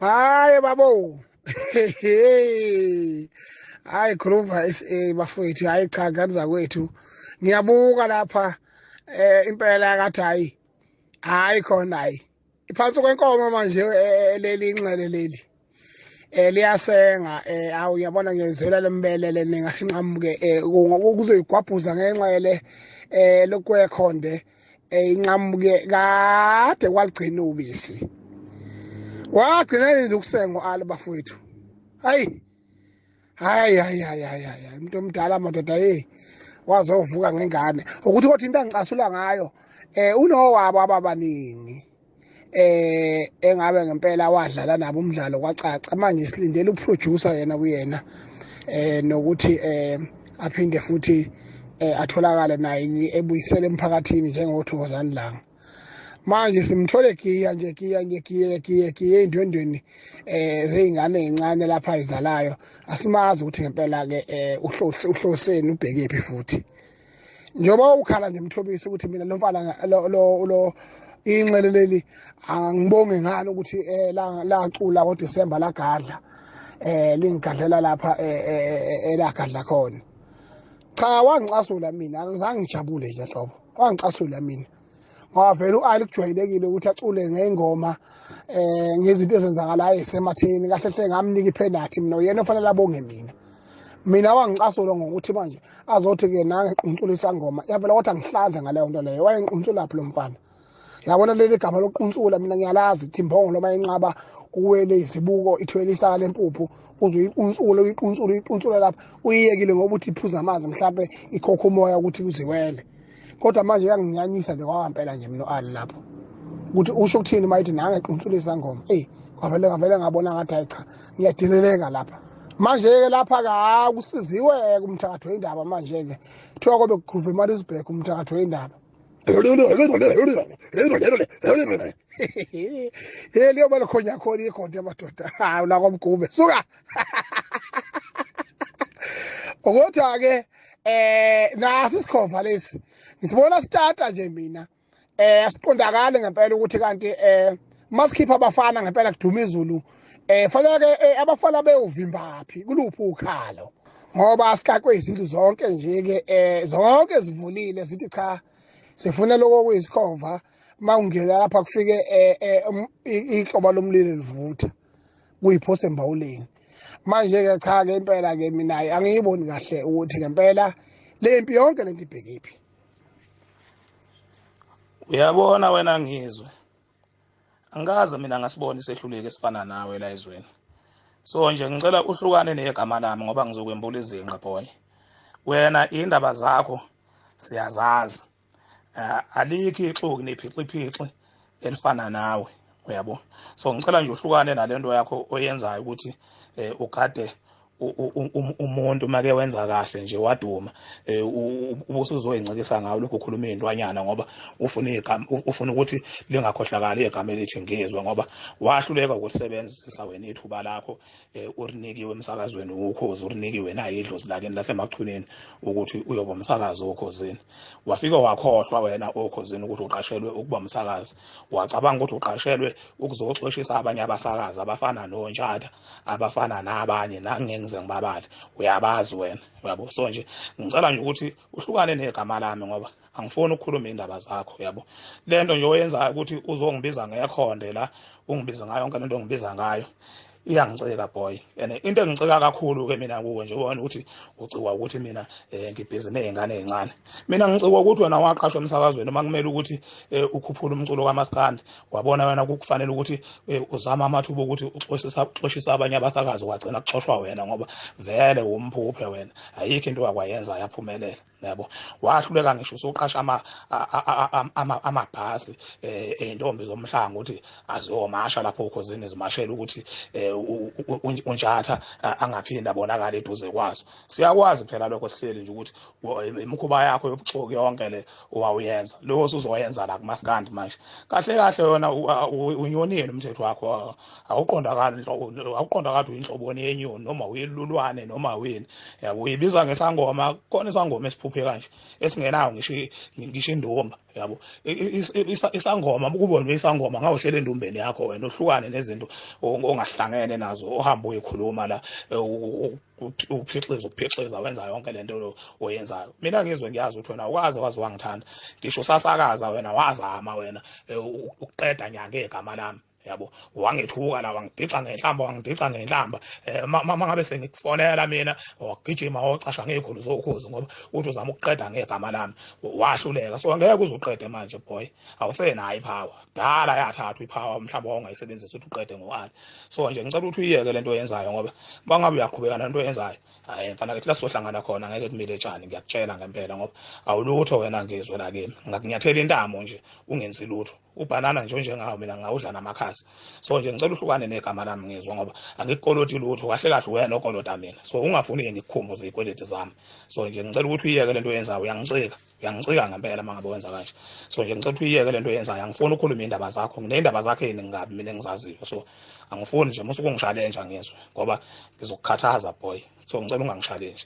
Hayi babo. Hayi Grover bafowethu, hayi cha ngani zakwethu. Ngiyabuka lapha impela akathi hayi khona hayi. Iphansi kwenkomo manje leli inxele leli. Liyasenga awu ngiyabona ngiyezwela lembelele ningasinqamuke kuzoyigwabhuza ngenxele lokwekhonde inqamuke kade kwaligcina ubisi. Wagcina nje ukusenga ali bafowethu. Hayi umuntu omdala madoda wazovuka ngengane ukuthi kodwa into angicasula ngayo unowabo ababaningi engabe ngempela wadlala nabo umdlalo kwacaca manje silindele uproducer yena kuyena nokuthi aphinde futhi atholakale naye ebuyisele emphakathini njengothokozani langa manje simthole giya endwendweni zeingane ezincane lapha izalayo asimazi ukuthi ngempela ke uhloseni ubhekephi futhi njoba ukhala nje mthobisi ukuthi mina lo mfana lo inxele leli angibonge ngani ukuthi lacula ngoDisemba lagadla lingigadlela lapha elagadla khona cha wangicasula mina angizange ngijabule nje hlobo wangicasula mina ngoba vele uAli kujwayelekile ukuthi acule ngengoma ngezinto ezenzakalayo esematheni kahle hle ngamnika ipenalty mina uyena ofanele abonge mina wangicasula ngokuthi manje azothi ke nange iquntsula isangoma yavela kodwa ngihlanze ngaleyo nto leyo wayengiquntsula lapho lo mfana yabona leli gama loquntsula mina ngiyalazi ithi imbongo noma inqaba kuwele izibuko ithwele isaka lempuphu uyiquntsula lapha uyiyekile ngoba uthi iphuza amanzi mhlawumbe ikhokha umoya ukuthi kuziwele kodwa manje yanginyanyisa nje kwampela nje mina uAli lapho ukuthi usho ukuthini mayithi nange iquntsula isangoma ngavele ngabona ngathi hayi cha ngiyadileleka lapha manje ke lapha ka kusiziwe kumthakatho wendaba manje ke kuthiwa kobe kugroove Marisburg umthakatho wendaba liyoba lokhonya khona ikhonto yamadoda hayi la kwaMgube suka kodwa ke nasi isikhova lesi ngisibona starta nje mina asiqondakale ngempela ukuthi kanti masikhipha abafana ngempela kuduma izulu fanele ke abafana beyovimbaphi kuluphi ukhalo ngoba asikakwe izindlu zonke nje ke zonke zivulile sithi cha sifuna lokho kuyisikhova mawungena lapha kufike ihlobo lomlilo livutha kuyiphose embawuleni manje ke cha ke impela ke mina angiyiboni kahle ukuthi ngempela lempi yonke lento ibhekephi. Uyabona wena ngizwe angazi mina ngasibona isehluleke esifana nawe la ezweni so nje ngicela uhlukane negama lami ngoba ngizokwembula izinqa boy wena indaba zakho siyazazi alikho ixuku nephixi elifana nawe uyabo so ngicela nje uhlukane nalento yakho oyenzayo ukuthi ugade umuntu make wenza kahle nje waduma ubusuzoyincikisa ngawo lokho ukhuluma izintwanyana ngoba ufuna ukuthi lingakhohlakala igama elithi ngizwe ngoba wahluleka ukusebenzisa wena ithuba lakho urinikiwe emsakazweni ukhozi urinikiwe nayo idlozi lakeni lasemachuneni ukuthi uyoba umsakazi okhosini wafika wakhohlwa wena okhosini ukuthi uqashelwe ukuba umsakazi wacabanga ukuthi uqashelwe ukuzoxoshisa abanye abasakazi abafana noNtshata abafana nabanye nangengize ngibabale uyabazi wena yabo so nje ngicela nje ukuthi uhlukane negama lami ngoba angifuni ukukhuluma indaba zakho yabo lento nje oyenzayo ukuthi uzongibiza ngekhonde la ungibiza ngayo yonke lento ongibiza ngayo iyangiceka boy and into engiceka kakhulu ke mina kuwe nje ubona ukuthi uciwa ukuthi mina ngibhizi nezingane ezincane mina ngicika ukuthi wena waqashwa emsakazweni uma kumele ukuthi ukhuphula umculo kaMaskandi wabona wena kufanele ukuthi uzama amathuba ukuthi uxoshisa abanye abasakazi wagcina kuxoshwa wena ngoba vele umphuphe wena ayikho into yakwayenza yaphumelela yabo wahluleka ngisho usoqasha amabhasi eintombi zomhlanga ukuthi azomasha lapho ukhosini zimashela ukuthi uNtshata angaphinde abonakala eduze kwazo siyakwazi phela lokho sihleli nje ukuthi imikhuba yakho yobuxoki yonke le owawuyenza lokho uzoyenza la kuMaskandi manje kahle yona unyonini umthetho wakho awuqondakali uyinhloboni yenyoni noma uyilulwane noma wini yabo uyibiza ngesangoma khona isangoma uhluphe kanje esingenayo ngisho indumba yabo isangoma ukubona isangoma ngawuhlela endumbeni yakho wena uhlukane nezinto ongahlangene nazo ohamba uyikhuluma la uphixeza wenza yonke lento oyenzayo. Mina ngizwe ngiyazi ukuthi wena ukwazi wangithanda ngisho sasakaza wena wazama wena ukuqeda nyanga egama lami yabo wangethuka la wangidica ngenhlamba mangabe sengikufonela mina wagijima wacasha ngezikhulu zokhozi ngoba uthi uzama ukuqeda ngegama lami wahluleka. So ngeke uzuqede manje boy, awusenayo ipower, dala yathathwa ipower mhlawumbe ongayisebenzisa ukuthi uqede ngokwani. So nje ngicela ukuthi uyiyeke lento oyenzayo ngoba mangabe uyaqhubeka nento oyenzayo hayi mfana ke sizohlangana khona ngeke kumile etshani, ngiyakutshela ngempela ngoba awulutho wena ngizwe la kimi ngakunyathela intamo nje ungenzi lutho ubhanana nje njengawo mina ngawudla namakhasi. So nje ngicela uhlukane negama lami ngizwe ngoba angikukoloti lutho kahle kahle wena okolota mina. So ungafuni ngikukhumbuze izikweleti zami. So nje ngicela ukuthi uyiyeke lento oyenzayo, uyangicika ngempela mangabe wenza kanje. So nje ngicela ukuthi uyiyeke lento oyenzayo, angifuni ukukhuluma indaba zakho, ngendaba zakho eningabi mina engizaziyo. So angifuni nje musuke ungishalenja ngizwe ngoba ngizokukhathaza boy. So ngicela ungangishalenji.